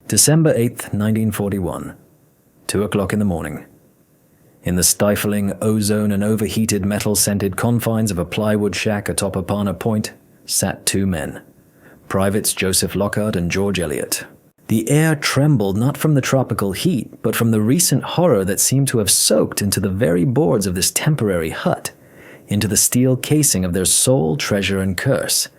December 8th, 1941, 2 o'clock in the morning. In the stifling ozone and overheated metal-scented confines of a plywood shack atop Opana Point sat two men, Privates Joseph Lockhart and George Elliott. The air trembled not from the tropical heat, but from the recent horror that seemed to have soaked into the very boards of this temporary hut, into the steel casing of their sole treasure and curse,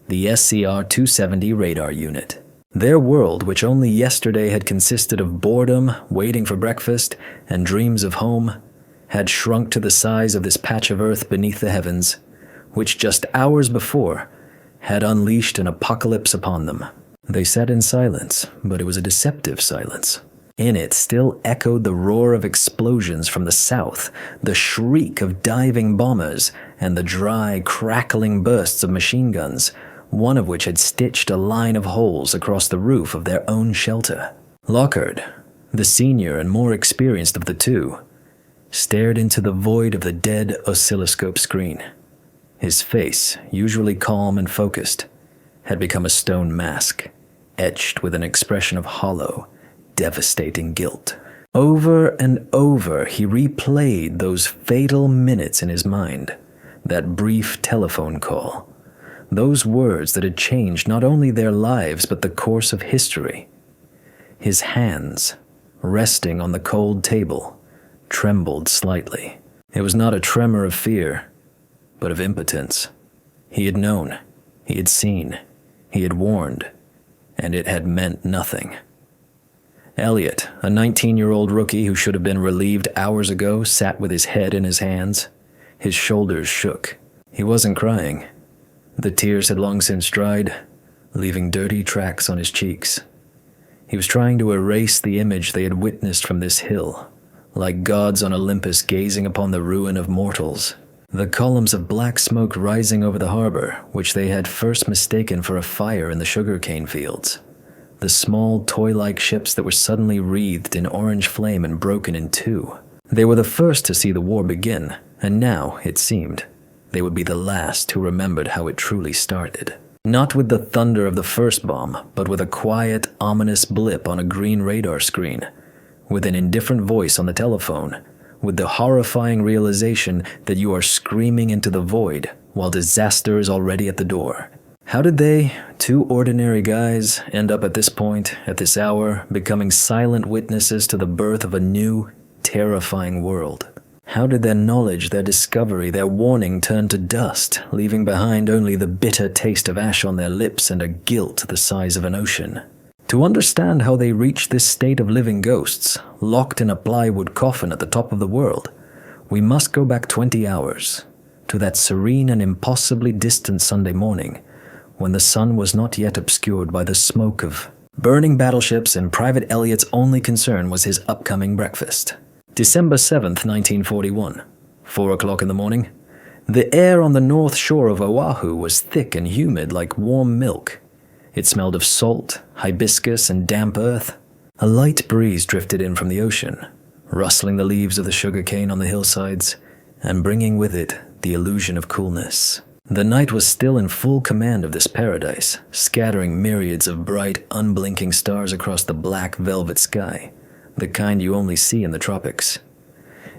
the SCR-270 radar unit. Their world, which only yesterday had consisted of boredom, waiting for breakfast, and dreams of home, had shrunk to the size of this patch of earth beneath the heavens, which just hours before had unleashed an apocalypse upon them. They sat in silence, but it was a deceptive silence. In it still echoed the roar of explosions from the south, the shriek of diving bombers, and the dry, crackling bursts of machine guns, one of which had stitched a line of holes across the roof of their own shelter. Lockhart, the senior and more experienced of the two, stared into the void of the dead oscilloscope screen. His face, usually calm and focused, had become a stone mask, etched with an expression of hollow, devastating guilt. Over and over he replayed those fatal minutes in his mind, that brief telephone call, those words that had changed not only their lives but the course of history. His hands, resting on the cold table, trembled slightly. It was not a tremor of fear, but of impotence. He had known, he had seen, he had warned, and it had meant nothing. Elliot, a 19-year-old rookie who should have been relieved hours ago, sat with his head in his hands. His shoulders shook. He wasn't crying. The tears had long since dried, leaving dirty tracks on his cheeks. He was trying to erase the image they had witnessed from this hill, like gods on Olympus gazing upon the ruin of mortals. The columns of black smoke rising over the harbor, which they had first mistaken for a fire in the sugarcane fields. The small, toy-like ships that were suddenly wreathed in orange flame and broken in two. They were the first to see the war begin, and now, it seemed, they would be the last who remembered how it truly started. Not with the thunder of the first bomb, but with a quiet, ominous blip on a green radar screen, with an indifferent voice on the telephone, with the horrifying realization that you are screaming into the void while disaster is already at the door. How did they, two ordinary guys, end up at this point, at this hour, becoming silent witnesses to the birth of a new, terrifying world? How did their knowledge, their discovery, their warning turn to dust, leaving behind only the bitter taste of ash on their lips and a guilt the size of an ocean? To understand how they reached this state of living ghosts, locked in a plywood coffin at the top of the world, we must go back 20 hours, to that serene and impossibly distant Sunday morning, when the sun was not yet obscured by the smoke of burning battleships and Private Elliott's only concern was his upcoming breakfast. December 7th, 1941, 4 o'clock in the morning. The air on the north shore of Oahu was thick and humid like warm milk. It smelled of salt, hibiscus, and damp earth. A light breeze drifted in from the ocean, rustling the leaves of the sugarcane on the hillsides, and bringing with it the illusion of coolness. The night was still in full command of this paradise, scattering myriads of bright, unblinking stars across the black velvet sky, the kind you only see in the tropics.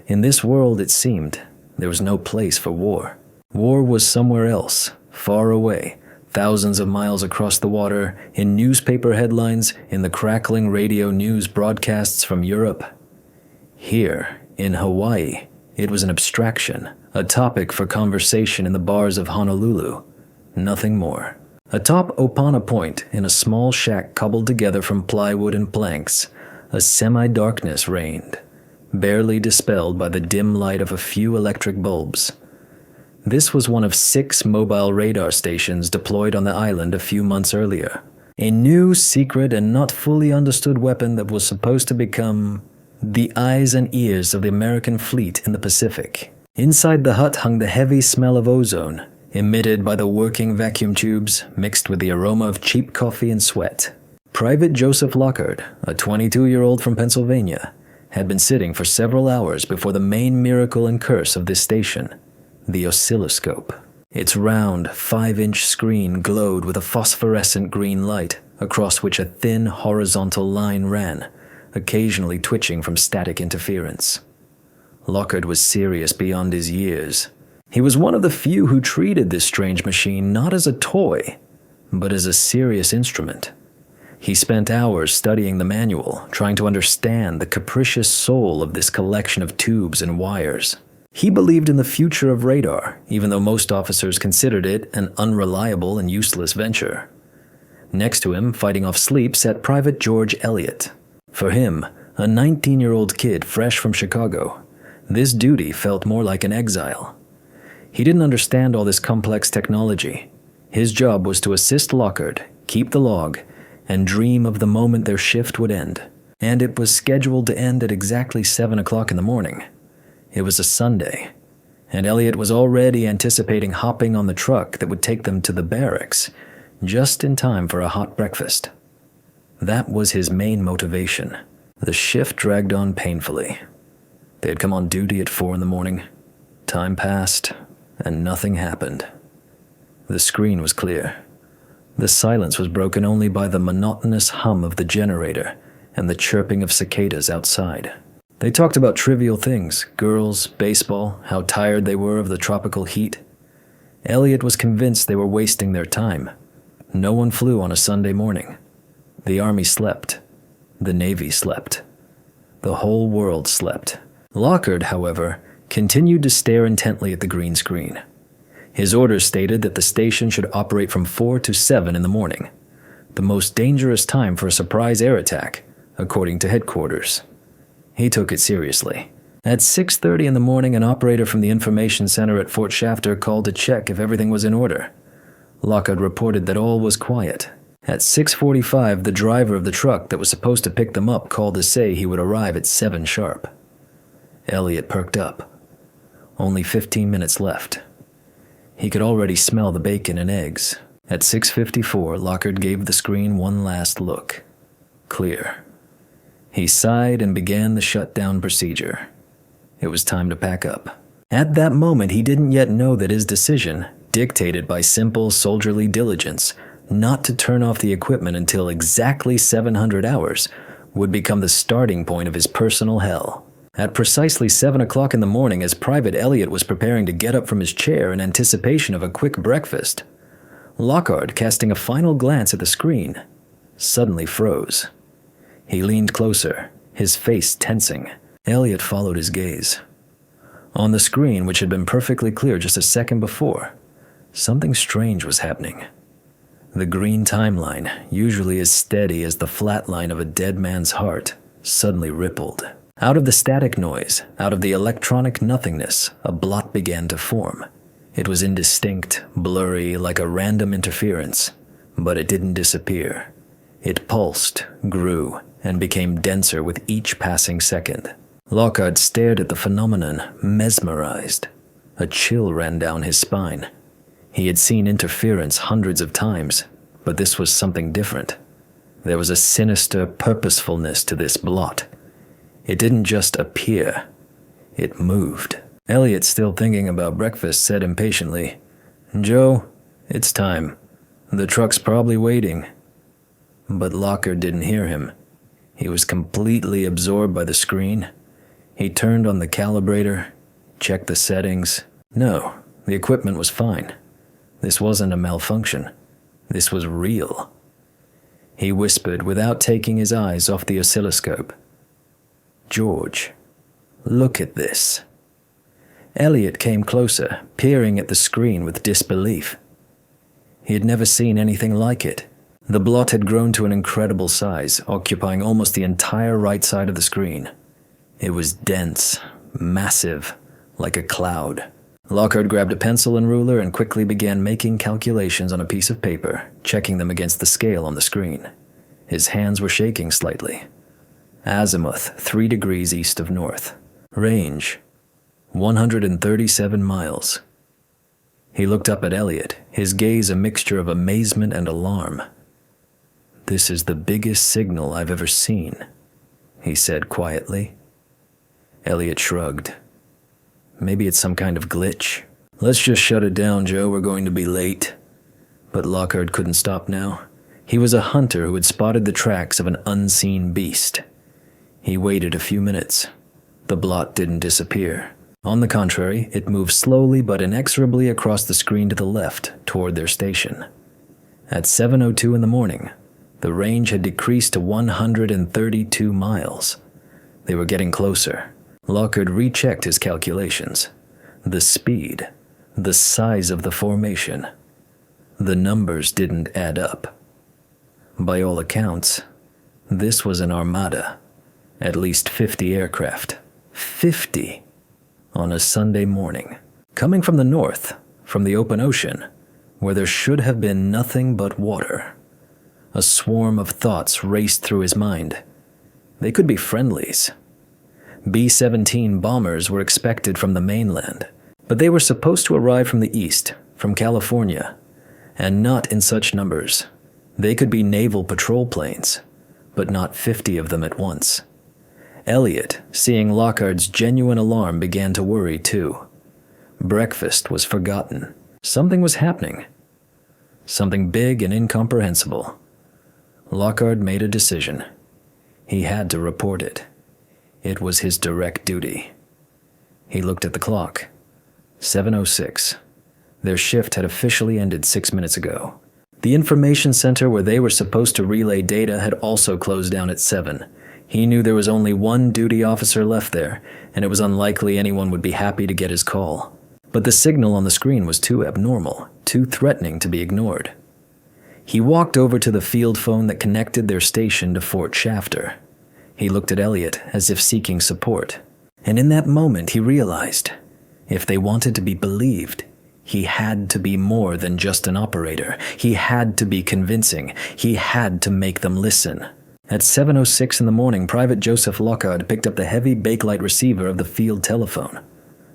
In this world, it seemed, there was no place for war. War was somewhere else, far away, thousands of miles across the water, in newspaper headlines, in the crackling radio news broadcasts from Europe. Here, in Hawaii, it was an abstraction, a topic for conversation in the bars of Honolulu. Nothing more. Atop Opana Point, in a small shack cobbled together from plywood and planks, a semi-darkness reigned, barely dispelled by the dim light of a few electric bulbs. This was one of 6 mobile radar stations deployed on the island a few months earlier. A new, secret, and not fully understood weapon that was supposed to become the eyes and ears of the American fleet in the Pacific. Inside the hut hung the heavy smell of ozone, emitted by the working vacuum tubes, mixed with the aroma of cheap coffee and sweat. Private Joseph Lockhart, a 22-year-old from Pennsylvania, had been sitting for several hours before the main miracle and curse of this station, the oscilloscope. Its round, 5-inch screen glowed with a phosphorescent green light, across which a thin horizontal line ran, occasionally twitching from static interference. Lockhart was serious beyond his years. He was one of the few who treated this strange machine not as a toy, but as a serious instrument. He spent hours studying the manual, trying to understand the capricious soul of this collection of tubes and wires. He believed in the future of radar, even though most officers considered it an unreliable and useless venture. Next to him, fighting off sleep, sat Private George Elliott. For him, a 19-year-old kid fresh from Chicago, this duty felt more like an exile. He didn't understand all this complex technology. His job was to assist Lockhart, keep the log, and dream of the moment their shift would end. And it was scheduled to end at exactly 7 o'clock in the morning. It was a Sunday, and Elliott was already anticipating hopping on the truck that would take them to the barracks, just in time for a hot breakfast. That was his main motivation. The shift dragged on painfully. They had come on duty at 4 in the morning. Time passed, and nothing happened. The screen was clear. The silence was broken only by the monotonous hum of the generator and the chirping of cicadas outside. They talked about trivial things, girls, baseball, how tired they were of the tropical heat. Elliott was convinced they were wasting their time. No one flew on a Sunday morning. The Army slept. The Navy slept. The whole world slept. Lockhart, however, continued to stare intently at the green screen. His orders stated that the station should operate from 4 to 7 in the morning, the most dangerous time for a surprise air attack, according to headquarters. He took it seriously. At 6:30 in the morning, an operator from the information center at Fort Shafter called to check if everything was in order. Lockhart reported that all was quiet. At 6:45, the driver of the truck that was supposed to pick them up called to say he would arrive at 7 sharp. Elliott perked up. Only 15 minutes left. He could already smell the bacon and eggs. At 6:54, Lockhart gave the screen one last look. Clear. He sighed and began the shutdown procedure. It was time to pack up. At that moment, he didn't yet know that his decision, dictated by simple soldierly diligence, not to turn off the equipment until exactly 700 hours, would become the starting point of his personal hell. At precisely 7 o'clock in the morning, as Private Elliott was preparing to get up from his chair in anticipation of a quick breakfast, Lockhart, casting a final glance at the screen, suddenly froze. He leaned closer, his face tensing. Elliott followed his gaze. On the screen, which had been perfectly clear just a second before, something strange was happening. The green timeline, usually as steady as the flat line of a dead man's heart, suddenly rippled. Out of the static noise, out of the electronic nothingness, a blot began to form. It was indistinct, blurry, like a random interference, but it didn't disappear. It pulsed, grew, and became denser with each passing second. Lockhart stared at the phenomenon, mesmerized. A chill ran down his spine. He had seen interference hundreds of times, but this was something different. There was a sinister purposefulness to this blot. It didn't just appear, it moved. Elliott, still thinking about breakfast, said impatiently, "Joe, it's time. The truck's probably waiting." But Lockhart didn't hear him. He was completely absorbed by the screen. He turned on the calibrator, checked the settings. No, the equipment was fine. This wasn't a malfunction. This was real. He whispered without taking his eyes off the oscilloscope, "George, look at this." Elliott came closer, peering at the screen with disbelief. He had never seen anything like it. The blot had grown to an incredible size, occupying almost the entire right side of the screen. It was dense, massive, like a cloud. Lockhart grabbed a pencil and ruler and quickly began making calculations on a piece of paper, checking them against the scale on the screen. His hands were shaking slightly. Azimuth, 3 degrees east of north. Range, 137 miles. He looked up at Elliott, his gaze a mixture of amazement and alarm. "This is the biggest signal I've ever seen," he said quietly. Elliott shrugged. "Maybe it's some kind of glitch. Let's just shut it down, Joe. We're going to be late." But Lockhart couldn't stop now. He was a hunter who had spotted the tracks of an unseen beast. He waited a few minutes. The blot didn't disappear. On the contrary, it moved slowly but inexorably across the screen to the left, toward their station. At 7:02 in the morning, the range had decreased to 132 miles. They were getting closer. Lockhart rechecked his calculations. The speed, the size of the formation. The numbers didn't add up. By all accounts, this was an armada. At least 50 aircraft. 50! On a Sunday morning. Coming from the north, from the open ocean, where there should have been nothing but water. A swarm of thoughts raced through his mind. They could be friendlies. B-17 bombers were expected from the mainland, but they were supposed to arrive from the east, from California, and not in such numbers. They could be naval patrol planes, but not 50 of them at once. Elliot, seeing Lockhart's genuine alarm, began to worry too. Breakfast was forgotten. Something was happening. Something big and incomprehensible. Lockhart made a decision. He had to report it. It was his direct duty. He looked at the clock. 7:06. Their shift had officially ended 6 minutes ago. The information center where they were supposed to relay data had also closed down at 7. He knew there was only one duty officer left there, and it was unlikely anyone would be happy to get his call. But the signal on the screen was too abnormal, too threatening to be ignored. He walked over to the field phone that connected their station to Fort Shafter. He looked at Elliot as if seeking support, and in that moment he realized, if they wanted to be believed, he had to be more than just an operator. He had to be convincing. He had to make them listen. At 7:06 in the morning, Private Joseph Lockhart picked up the heavy bakelite receiver of the field telephone.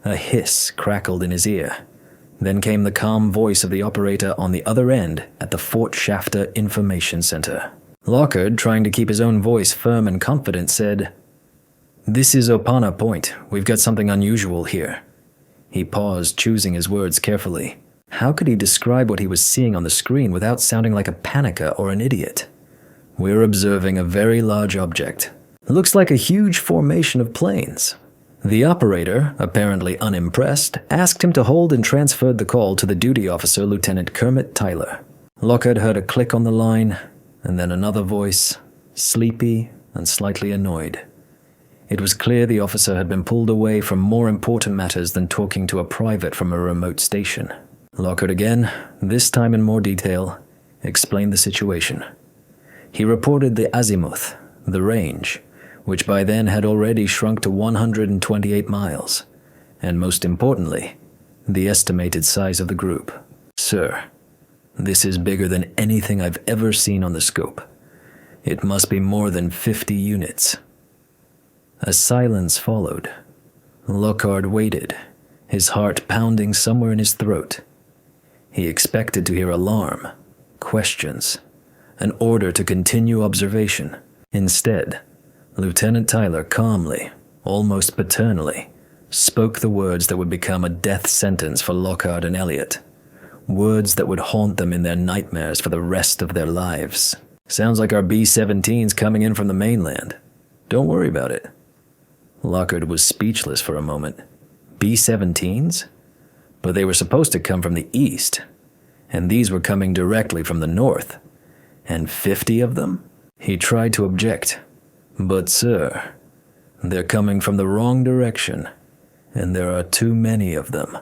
A hiss crackled in his ear. Then came the calm voice of the operator on the other end at the Fort Shafter Information Center. Lockhart, trying to keep his own voice firm and confident, said, "This is Opana Point. We've got something unusual here." He paused, choosing his words carefully. How could he describe what he was seeing on the screen without sounding like a panicker or an idiot? "We're observing a very large object. It looks like a huge formation of planes." The operator, apparently unimpressed, asked him to hold and transferred the call to the duty officer, Lieutenant Kermit Tyler. Lockhart heard a click on the line, and then another voice, sleepy and slightly annoyed. It was clear the officer had been pulled away from more important matters than talking to a private from a remote station. Lockhart again, this time in more detail, explained the situation. He reported the azimuth, the range, which by then had already shrunk to 128 miles, and most importantly, the estimated size of the group. "Sir, this is bigger than anything I've ever seen on the scope. It must be more than 50 units. A silence followed. Lockhart waited, his heart pounding somewhere in his throat. He expected to hear alarm, questions, an order to continue observation. Instead, Lieutenant Tyler calmly, almost paternally, spoke the words that would become a death sentence for Lockhart and Elliot. Words that would haunt them in their nightmares for the rest of their lives. "Sounds like our B-17's coming in from the mainland. Don't worry about it." Lockhart was speechless for a moment. B-17s? But they were supposed to come from the east, and these were coming directly from the north. And 50 of them? He tried to object. "But sir, they're coming from the wrong direction, and there are too many of them."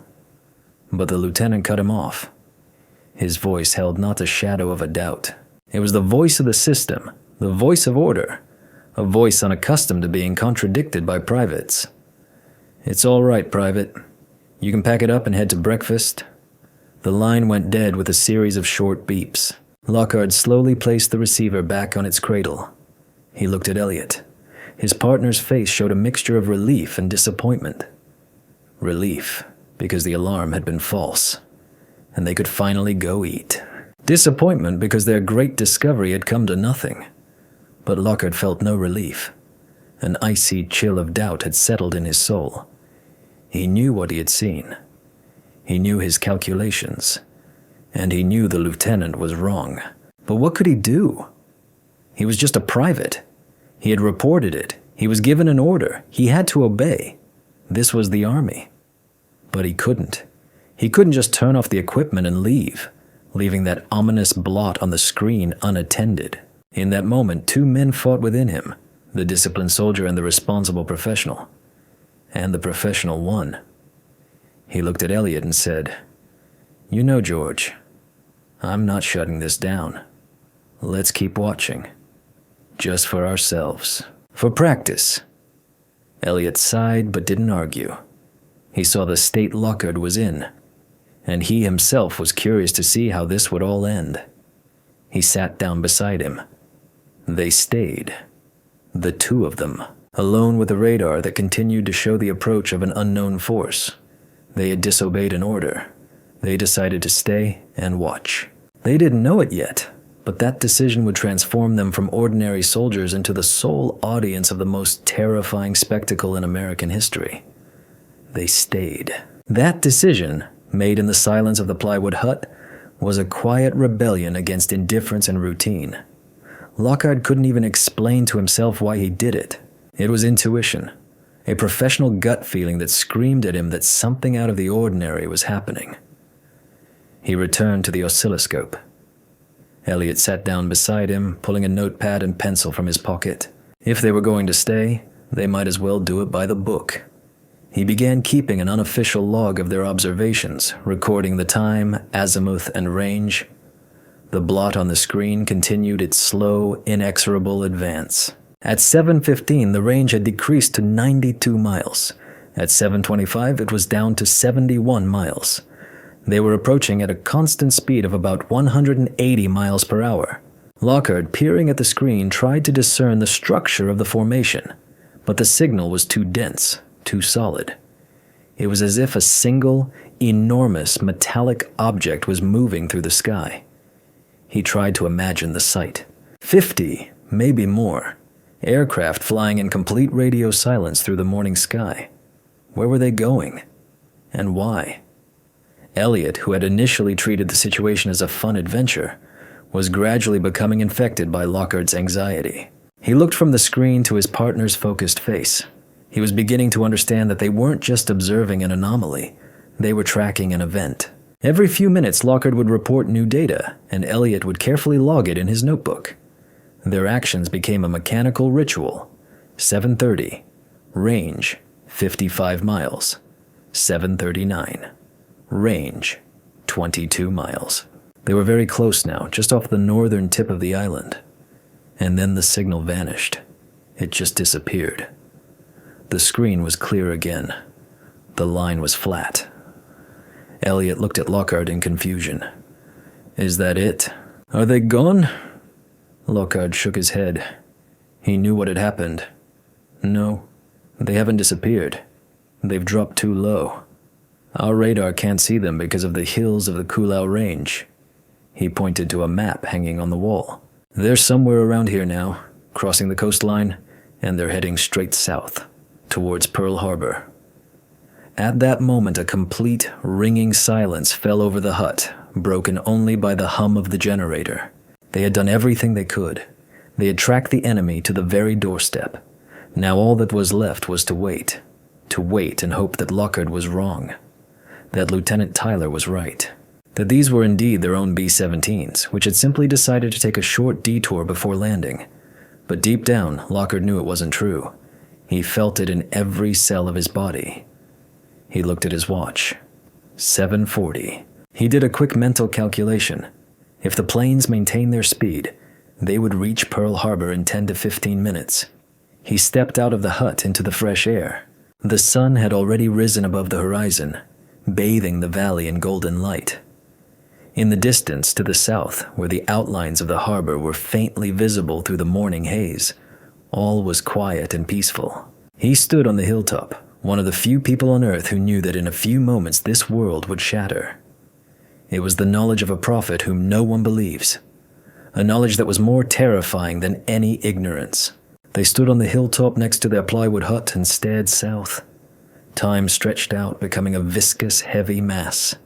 But the lieutenant cut him off. His voice held not a shadow of a doubt. It was the voice of the system, the voice of order, a voice unaccustomed to being contradicted by privates. "It's all right, Private. You can pack it up and head to breakfast." The line went dead with a series of short beeps. Lockhart slowly placed the receiver back on its cradle. He looked at Elliot. His partner's face showed a mixture of relief and disappointment. Relief, because the alarm had been false, and they could finally go eat. Disappointment, because their great discovery had come to nothing. But Lockhart felt no relief. An icy chill of doubt had settled in his soul. He knew what he had seen. He knew his calculations. And he knew the lieutenant was wrong. But what could he do? He was just a private. He had reported it. He was given an order. He had to obey. This was the army. But he couldn't. He couldn't just turn off the equipment and leave, leaving that ominous blot on the screen unattended. In that moment, two men fought within him, the disciplined soldier and the responsible professional. And the professional won. He looked at Elliot and said, "You know, George, I'm not shutting this down. Let's keep watching. Just for ourselves. For practice." Elliot sighed but didn't argue. He saw the state Lockhart was in, and he himself was curious to see how this would all end. He sat down beside him. They stayed. The two of them, alone with the radar that continued to show the approach of an unknown force. They had disobeyed an order. They decided to stay and watch. They didn't know it yet, but that decision would transform them from ordinary soldiers into the sole audience of the most terrifying spectacle in American history. They stayed. That decision, made in the silence of the plywood hut, was a quiet rebellion against indifference and routine. Lockhart couldn't even explain to himself why he did it. It was intuition, a professional gut feeling that screamed at him that something out of the ordinary was happening. He returned to the oscilloscope. Elliot sat down beside him, pulling a notepad and pencil from his pocket. If they were going to stay, they might as well do it by the book. He began keeping an unofficial log of their observations, recording the time, azimuth, and range. The blot on the screen continued its slow, inexorable advance. At 7:15, the range had decreased to 92 miles. At 7:25, it was down to 71 miles. They were approaching at a constant speed of about 180 miles per hour. Lockhart, peering at the screen, tried to discern the structure of the formation, but the signal was too dense, too solid. It was as if a single, enormous, metallic object was moving through the sky. He tried to imagine the sight. 50, maybe more. Aircraft flying in complete radio silence through the morning sky. Where were they going? And why? Elliot, who had initially treated the situation as a fun adventure, was gradually becoming infected by Lockhart's anxiety. He looked from the screen to his partner's focused face. He was beginning to understand that they weren't just observing an anomaly, they were tracking an event. Every few minutes, Lockhart would report new data, and Elliot would carefully log it in his notebook. Their actions became a mechanical ritual. 7:30. Range, 55 miles. 7:39. Range, 22 miles. They were very close now, just off the northern tip of the island. And then the signal vanished. It just disappeared. The screen was clear again. The line was flat. Elliot looked at Lockhart in confusion. "Is that it? Are they gone?" Lockhart shook his head. He knew what had happened. "No, they haven't disappeared. They've dropped too low. Our radar can't see them because of the hills of the Kulau Range." He pointed to a map hanging on the wall. "They're somewhere around here now, crossing the coastline, and they're heading straight south, towards Pearl Harbor." At that moment, a complete, ringing silence fell over the hut, broken only by the hum of the generator. They had done everything they could. They had tracked the enemy to the very doorstep. Now all that was left was to wait and hope that Lockhart was wrong, that Lieutenant Tyler was right, that these were indeed their own B-17s, which had simply decided to take a short detour before landing. But deep down, Lockhart knew it wasn't true. He felt it in every cell of his body. He looked at his watch. 7:40. He did a quick mental calculation. If the planes maintained their speed, they would reach Pearl Harbor in 10 to 15 minutes. He stepped out of the hut into the fresh air. The sun had already risen above the horizon, bathing the valley in golden light. In the distance to the south, where the outlines of the harbor were faintly visible through the morning haze, all was quiet and peaceful. He stood on the hilltop, one of the few people on earth who knew that in a few moments this world would shatter. It was the knowledge of a prophet whom no one believes, a knowledge that was more terrifying than any ignorance. They stood on the hilltop next to their plywood hut and stared south. Time stretched out, becoming a viscous, heavy mass.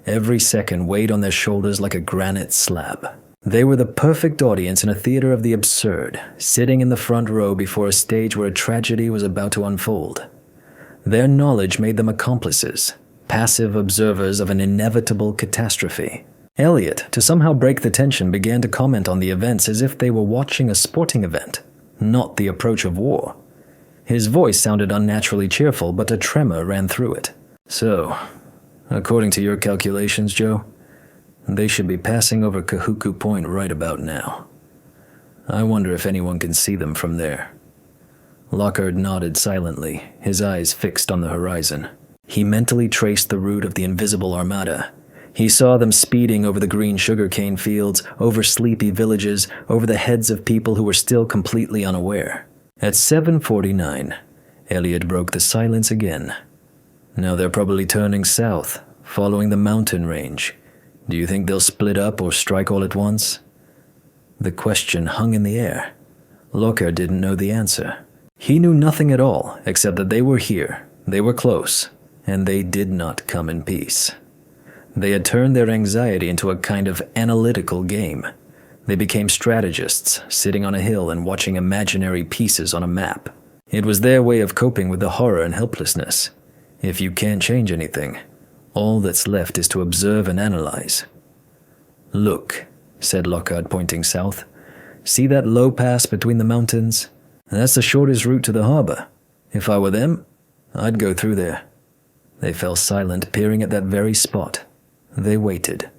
Every second weighed on their shoulders like a granite slab. They were the perfect audience in a theater of the absurd, sitting in the front row before a stage where a tragedy was about to unfold. Their knowledge made them accomplices, passive observers of an inevitable catastrophe. Elliot, to somehow break the tension, began to comment on the events as if they were watching a sporting event, not the approach of war. His voice sounded unnaturally cheerful, but a tremor ran through it. So, according to your calculations, Joe, they should be passing over Kahuku Point right about now. I wonder if anyone can see them from there. Lockhart nodded silently, his eyes fixed on the horizon. He mentally traced the route of the invisible armada. He saw them speeding over the green sugarcane fields, over sleepy villages, over the heads of people who were still completely unaware. At 7:49, Elliot broke the silence again. Now they're probably turning south, following the mountain range. Do you think they'll split up or strike all at once? The question hung in the air. Lockhart didn't know the answer. He knew nothing at all, except that they were here, they were close, and they did not come in peace. They had turned their anxiety into a kind of analytical game. They became strategists, sitting on a hill and watching imaginary pieces on a map. It was their way of coping with the horror and helplessness. If you can't change anything, all that's left is to observe and analyze. Look, said Lockhart, pointing south. See that low pass between the mountains? That's the shortest route to the harbor. If I were them, I'd go through there. They fell silent, peering at that very spot. They waited,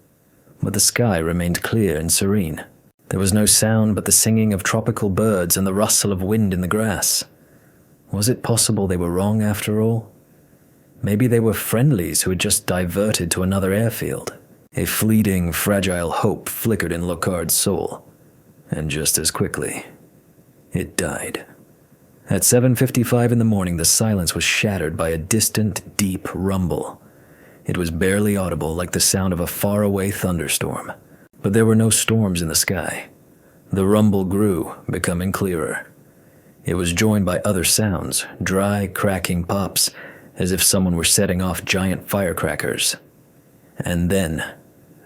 but the sky remained clear and serene. There was no sound but the singing of tropical birds and the rustle of wind in the grass. Was it possible they were wrong after all? Maybe they were friendlies who had just diverted to another airfield. A fleeting, fragile hope flickered in Lockhart's soul, and just as quickly, it died. At 7:55 in the morning, the silence was shattered by a distant, deep rumble. It was barely audible, like the sound of a faraway thunderstorm. But there were no storms in the sky. The rumble grew, becoming clearer. It was joined by other sounds, dry, cracking pops, as if someone were setting off giant firecrackers. And then,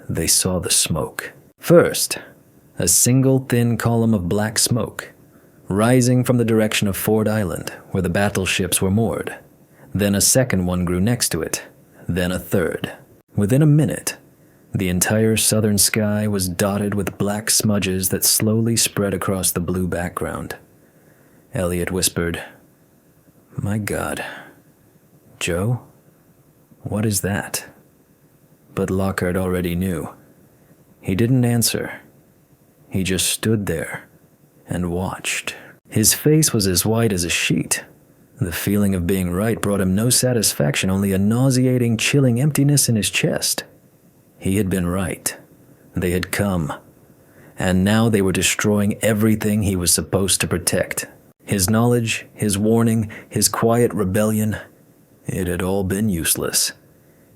they saw the smoke. First, a single thin column of black smoke, rising from the direction of Ford Island, where the battleships were moored. Then a second one grew next to it, then a third. Within a minute, the entire southern sky was dotted with black smudges that slowly spread across the blue background. Elliot whispered, "My God. Joe, what is that?" But Lockhart already knew. He didn't answer. He just stood there and watched. His face was as white as a sheet. The feeling of being right brought him no satisfaction, only a nauseating, chilling emptiness in his chest. He had been right. They had come. And now they were destroying everything he was supposed to protect. His knowledge, his warning, his quiet rebellion, it had all been useless.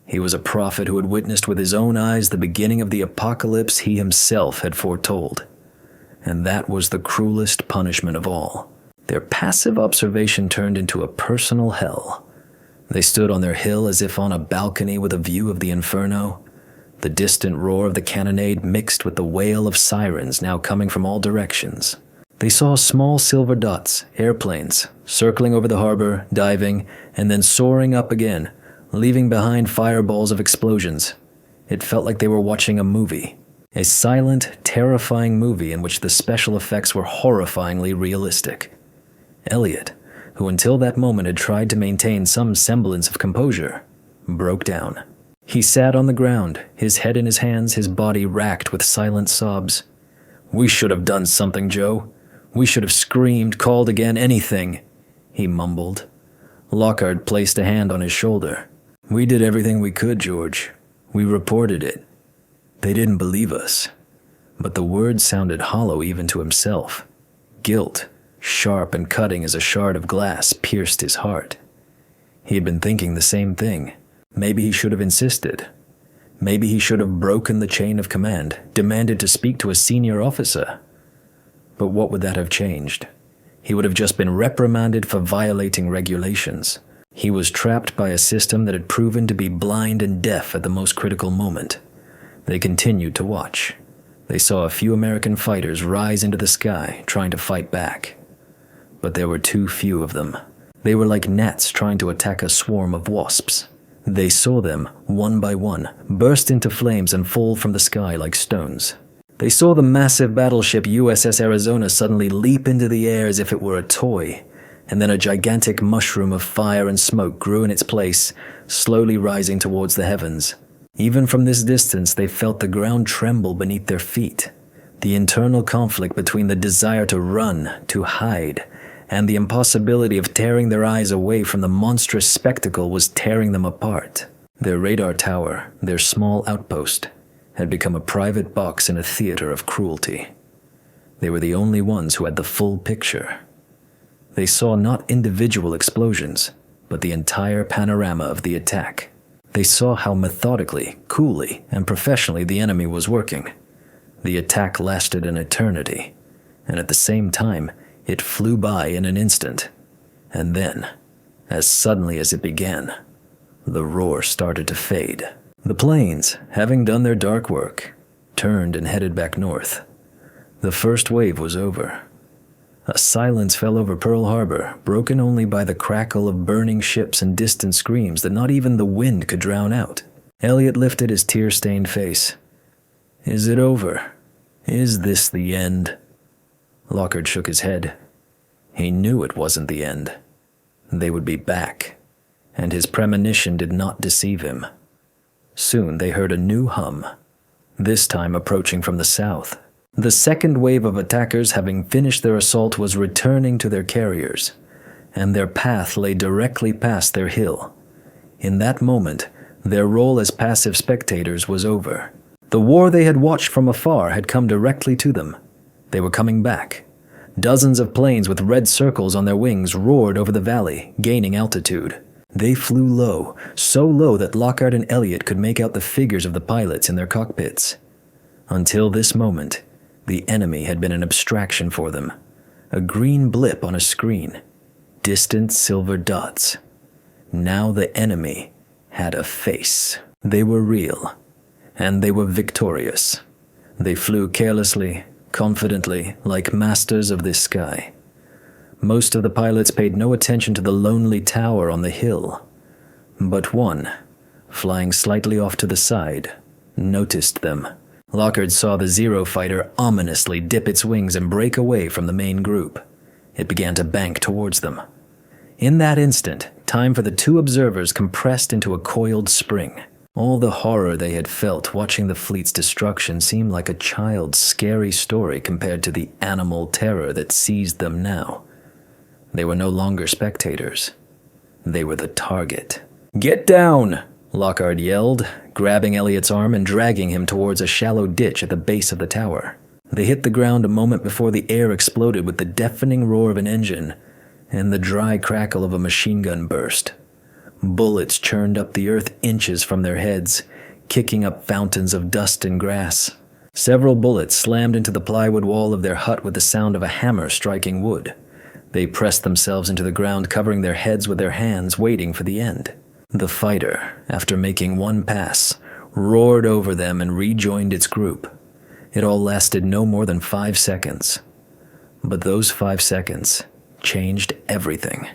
He was a prophet who had witnessed with his own eyes the beginning of the apocalypse he himself had foretold. And that was the cruelest punishment of all. Their passive observation turned into a personal hell. They stood on their hill as if on a balcony with a view of the inferno. The distant roar of the cannonade mixed with the wail of sirens now coming from all directions. They saw small silver dots, airplanes, circling over the harbor, diving, and then soaring up again, leaving behind fireballs of explosions. It felt like they were watching a movie. A silent, terrifying movie in which the special effects were horrifyingly realistic. Elliot, who until that moment had tried to maintain some semblance of composure, broke down. He sat on the ground, his head in his hands, his body racked with silent sobs. "We should have done something, Joe. We should have screamed, called again, anything," he mumbled. Lockhart placed a hand on his shoulder. "We did everything we could, George. We reported it. They didn't believe us." But the words sounded hollow even to himself. Guilt, sharp and cutting as a shard of glass, pierced his heart. He had been thinking the same thing. Maybe he should have insisted. Maybe he should have broken the chain of command, demanded to speak to a senior officer. But what would that have changed? He would have just been reprimanded for violating regulations. He was trapped by a system that had proven to be blind and deaf at the most critical moment. They continued to watch. They saw a few American fighters rise into the sky, trying to fight back. But there were too few of them. They were like gnats trying to attack a swarm of wasps. They saw them, one by one, burst into flames and fall from the sky like stones. They saw the massive battleship USS Arizona suddenly leap into the air as if it were a toy, and then a gigantic mushroom of fire and smoke grew in its place, slowly rising towards the heavens. Even from this distance, they felt the ground tremble beneath their feet. The internal conflict between the desire to run, to hide, and the impossibility of tearing their eyes away from the monstrous spectacle was tearing them apart. Their radar tower, their small outpost, had become a private box in a theater of cruelty. They were the only ones who had the full picture. They saw not individual explosions, but the entire panorama of the attack. They saw how methodically, coolly, and professionally the enemy was working. The attack lasted an eternity, and at the same time, it flew by in an instant. And then, as suddenly as it began, the roar started to fade. The planes, having done their dark work, turned and headed back north. The first wave was over. A silence fell over Pearl Harbor, broken only by the crackle of burning ships and distant screams that not even the wind could drown out. Elliot lifted his tear-stained face. "Is it over? Is this the end?" Lockhart shook his head. He knew it wasn't the end. They would be back, and his premonition did not deceive him. Soon they heard a new hum, this time approaching from the south. The second wave of attackers, having finished their assault, was returning to their carriers, and their path lay directly past their hill. In that moment, their role as passive spectators was over. The war they had watched from afar had come directly to them. They were coming back. Dozens of planes with red circles on their wings roared over the valley, gaining altitude. They flew low, so low that Lockhart and Elliot could make out the figures of the pilots in their cockpits. Until this moment, the enemy had been an abstraction for them, a green blip on a screen, distant silver dots. Now the enemy had a face. They were real, and they were victorious. They flew carelessly, confidently, like masters of this sky. Most of the pilots paid no attention to the lonely tower on the hill, but one, flying slightly off to the side, noticed them. Lockhart saw the Zero fighter ominously dip its wings and break away from the main group. It began to bank towards them. In that instant, time for the two observers compressed into a coiled spring. All the horror they had felt watching the fleet's destruction seemed like a child's scary story compared to the animal terror that seized them now. They were no longer spectators. They were the target. "Get down!" Lockhart yelled, grabbing Elliot's arm and dragging him towards a shallow ditch at the base of the tower. They hit the ground a moment before the air exploded with the deafening roar of an engine and the dry crackle of a machine gun burst. Bullets churned up the earth inches from their heads, kicking up fountains of dust and grass. Several bullets slammed into the plywood wall of their hut with the sound of a hammer striking wood. They pressed themselves into the ground, covering their heads with their hands, waiting for the end. The fighter, after making one pass, roared over them and rejoined its group. It all lasted no more than 5 seconds. But those 5 seconds changed everything.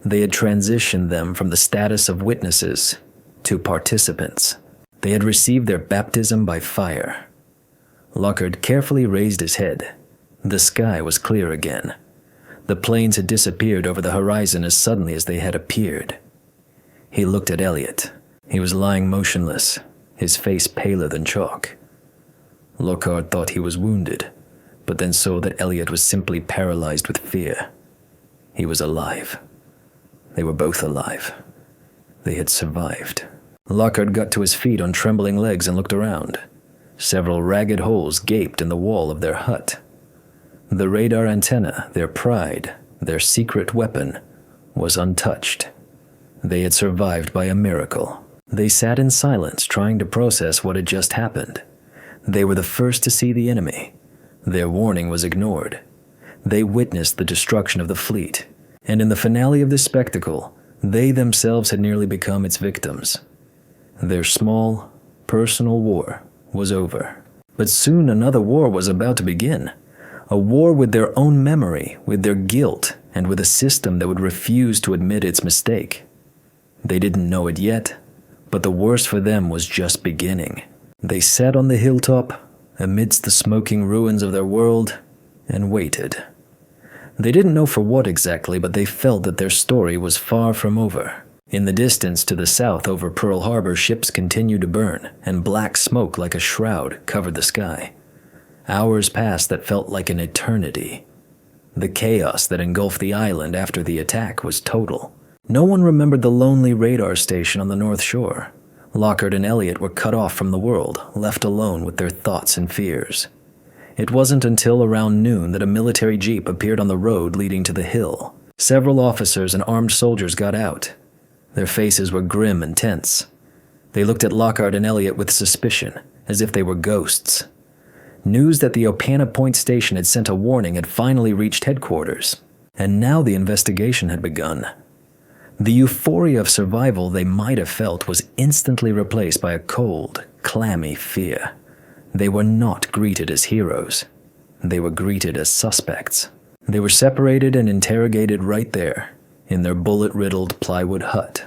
They had transitioned them from the status of witnesses to participants. They had received their baptism by fire. Lockhart carefully raised his head. The sky was clear again. The planes had disappeared over the horizon as suddenly as they had appeared. He looked at Elliot. He was lying motionless, his face paler than chalk. Lockhart thought he was wounded, but then saw that Elliot was simply paralyzed with fear. He was alive. They were both alive. They had survived. Lockhart got to his feet on trembling legs and looked around. Several ragged holes gaped in the wall of their hut. The radar antenna, their pride, their secret weapon, was untouched. They had survived by a miracle. They sat in silence, trying to process what had just happened. They were the first to see the enemy. Their warning was ignored. They witnessed the destruction of the fleet, and in the finale of this spectacle, they themselves had nearly become its victims. Their small, personal war was over. But soon another war was about to begin. A war with their own memory, with their guilt, and with a system that would refuse to admit its mistake. They didn't know it yet, but the worst for them was just beginning. They sat on the hilltop, amidst the smoking ruins of their world, and waited. They didn't know for what exactly, but they felt that their story was far from over. In the distance to the south over Pearl Harbor, ships continued to burn, and black smoke like a shroud covered the sky. Hours passed that felt like an eternity. The chaos that engulfed the island after the attack was total. No one remembered the lonely radar station on the North Shore. Lockhart and Elliot were cut off from the world, left alone with their thoughts and fears. It wasn't until around noon that a military jeep appeared on the road leading to the hill. Several officers and armed soldiers got out. Their faces were grim and tense. They looked at Lockhart and Elliot with suspicion, as if they were ghosts. News that the Opana Point station had sent a warning had finally reached headquarters, and now the investigation had begun. The euphoria of survival they might have felt was instantly replaced by a cold, clammy fear. They were not greeted as heroes. They were greeted as suspects. They were separated and interrogated right there, in their bullet-riddled plywood hut.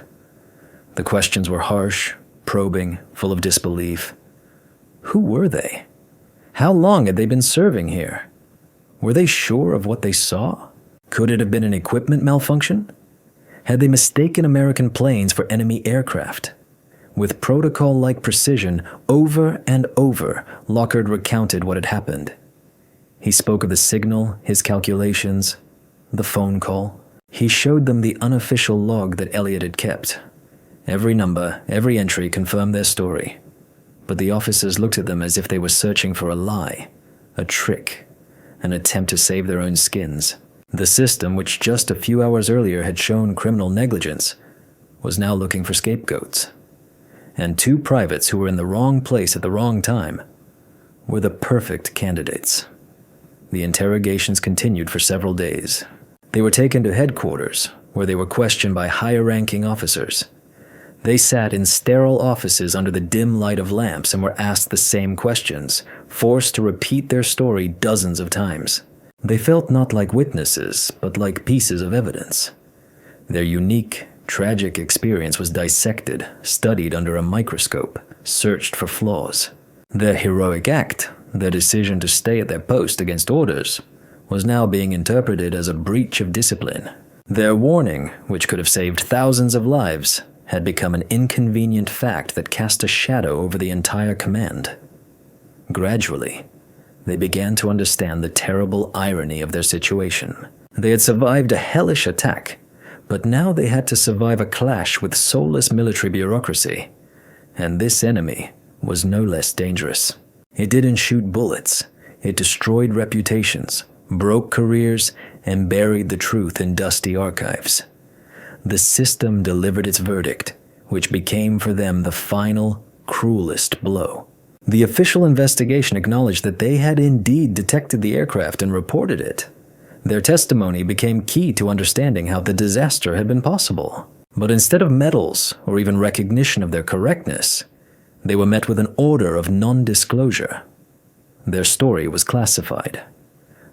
The questions were harsh, probing, full of disbelief. Who were they? How long had they been serving here? Were they sure of what they saw? Could it have been an equipment malfunction? Had they mistaken American planes for enemy aircraft? With protocol-like precision, over and over, Lockhart recounted what had happened. He spoke of the signal, his calculations, the phone call. He showed them the unofficial log that Elliot had kept. Every number, every entry confirmed their story. But the officers looked at them as if they were searching for a lie, a trick, an attempt to save their own skins. The system, which just a few hours earlier had shown criminal negligence, was now looking for scapegoats. And two privates who were in the wrong place at the wrong time were the perfect candidates. The interrogations continued for several days. They were taken to headquarters, where they were questioned by higher-ranking officers. They sat in sterile offices under the dim light of lamps and were asked the same questions, forced to repeat their story dozens of times. They felt not like witnesses, but like pieces of evidence. Their unique, tragic experience was dissected, studied under a microscope, searched for flaws. Their heroic act, their decision to stay at their post against orders, was now being interpreted as a breach of discipline. Their warning, which could have saved thousands of lives, had become an inconvenient fact that cast a shadow over the entire command. Gradually, they began to understand the terrible irony of their situation. They had survived a hellish attack, but now they had to survive a clash with soulless military bureaucracy. And this enemy was no less dangerous. It didn't shoot bullets. It destroyed reputations, broke careers, and buried the truth in dusty archives. The system delivered its verdict, which became for them the final, cruelest blow. The official investigation acknowledged that they had indeed detected the aircraft and reported it. Their testimony became key to understanding how the disaster had been possible. But instead of medals or even recognition of their correctness, they were met with an order of non-disclosure. Their story was classified.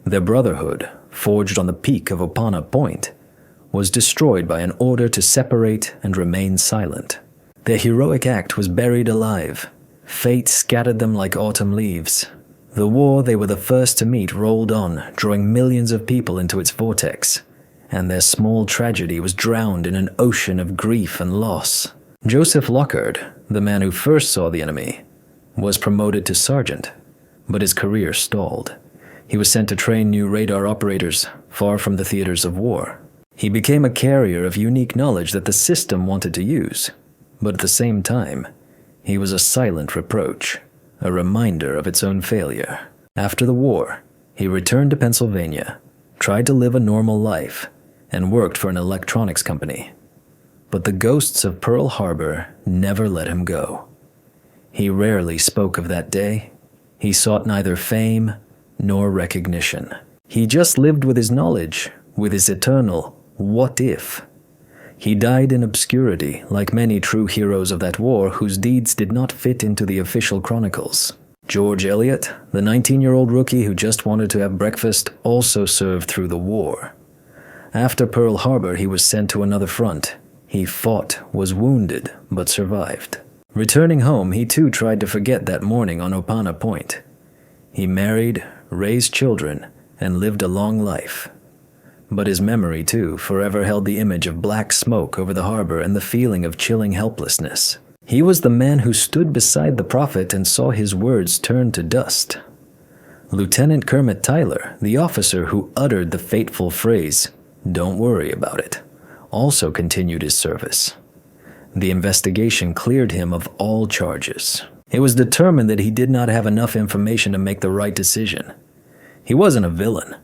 Their brotherhood, forged on the peak of Opana Point, was destroyed by an order to separate and remain silent. Their heroic act was buried alive. Fate scattered them like autumn leaves. The war they were the first to meet rolled on, drawing millions of people into its vortex, and their small tragedy was drowned in an ocean of grief and loss. Joseph Lockhart, the man who first saw the enemy, was promoted to sergeant, but his career stalled. He was sent to train new radar operators far from the theaters of war. He became a carrier of unique knowledge that the system wanted to use, but at the same time, he was a silent reproach, a reminder of its own failure. After the war, he returned to Pennsylvania, tried to live a normal life, and worked for an electronics company. But the ghosts of Pearl Harbor never let him go. He rarely spoke of that day. He sought neither fame nor recognition. He just lived with his knowledge, with his eternal what if. He died in obscurity, like many true heroes of that war whose deeds did not fit into the official chronicles. George Elliott, the 19-year-old rookie who just wanted to have breakfast, also served through the war. After Pearl Harbor, he was sent to another front. He fought, was wounded, but survived. Returning home, he too tried to forget that morning on Opana Point. He married, raised children, and lived a long life. But his memory, too, forever held the image of black smoke over the harbor and the feeling of chilling helplessness. He was the man who stood beside the prophet and saw his words turn to dust. Lieutenant Kermit Tyler, the officer who uttered the fateful phrase, "Don't worry about it," also continued his service. The investigation cleared him of all charges. It was determined that he did not have enough information to make the right decision. He wasn't a villain.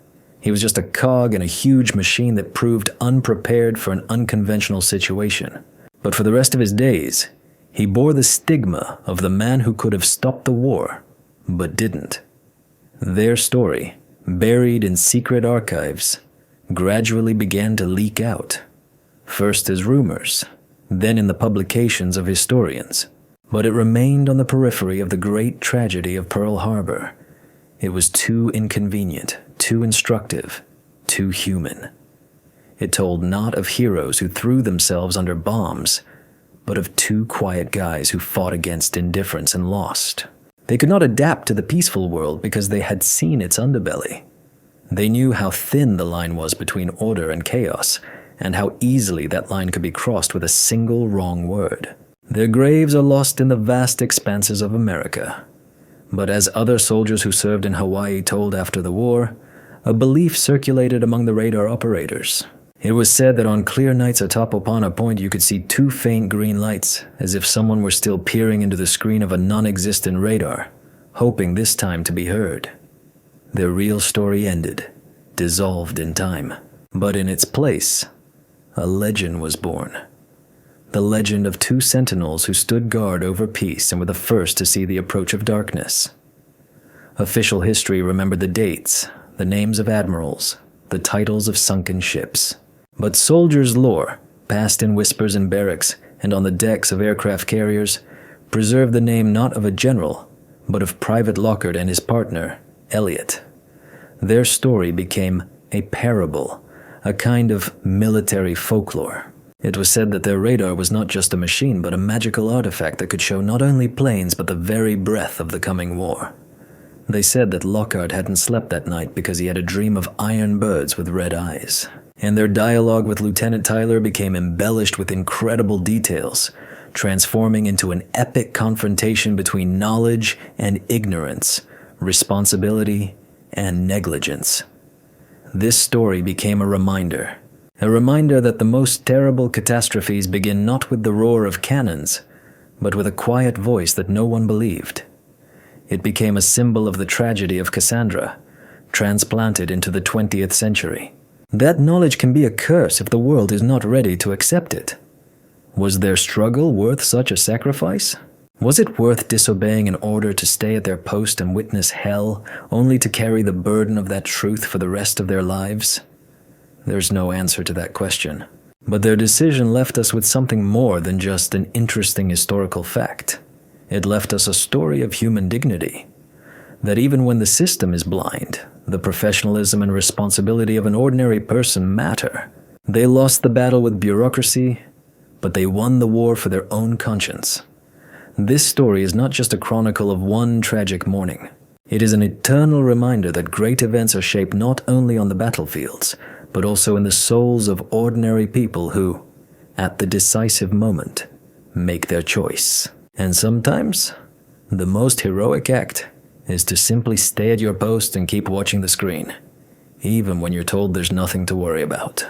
He was just a cog in a huge machine that proved unprepared for an unconventional situation. But for the rest of his days, he bore the stigma of the man who could have stopped the war, but didn't. Their story, buried in secret archives, gradually began to leak out, first as rumors, then in the publications of historians. But it remained on the periphery of the great tragedy of Pearl Harbor. It was too inconvenient, too instructive, too human. It told not of heroes who threw themselves under bombs, but of two quiet guys who fought against indifference and lost. They could not adapt to the peaceful world because they had seen its underbelly. They knew how thin the line was between order and chaos, and how easily that line could be crossed with a single wrong word. Their graves are lost in the vast expanses of America. But as other soldiers who served in Hawaii told after the war, a belief circulated among the radar operators. It was said that on clear nights atop Opana Point you could see two faint green lights, as if someone were still peering into the screen of a non-existent radar, hoping this time to be heard. Their real story ended, dissolved in time. But in its place, a legend was born. The legend of two sentinels who stood guard over peace and were the first to see the approach of darkness. Official history remembered the dates, the names of admirals, the titles of sunken ships. But soldiers' lore, passed in whispers in barracks and on the decks of aircraft carriers, preserved the name not of a general, but of Private Lockhart and his partner, Elliot. Their story became a parable, a kind of military folklore. It was said that their radar was not just a machine, but a magical artifact that could show not only planes, but the very breath of the coming war. They said that Lockhart hadn't slept that night because he had a dream of iron birds with red eyes. And their dialogue with Lieutenant Tyler became embellished with incredible details, transforming into an epic confrontation between knowledge and ignorance, responsibility and negligence. This story became a reminder that the most terrible catastrophes begin not with the roar of cannons, but with a quiet voice that no one believed. It became a symbol of the tragedy of Cassandra, transplanted into the 20th century. That knowledge can be a curse if the world is not ready to accept it. Was their struggle worth such a sacrifice? Was it worth disobeying an order to stay at their post and witness hell, only to carry the burden of that truth for the rest of their lives? There's no answer to that question. But their decision left us with something more than just an interesting historical fact. It left us a story of human dignity. That even when the system is blind, the professionalism and responsibility of an ordinary person matter. They lost the battle with bureaucracy, but they won the war for their own conscience. This story is not just a chronicle of one tragic morning. It is an eternal reminder that great events are shaped not only on the battlefields, but also in the souls of ordinary people who, at the decisive moment, make their choice. And sometimes, the most heroic act is to simply stay at your post and keep watching the screen, even when you're told there's nothing to worry about.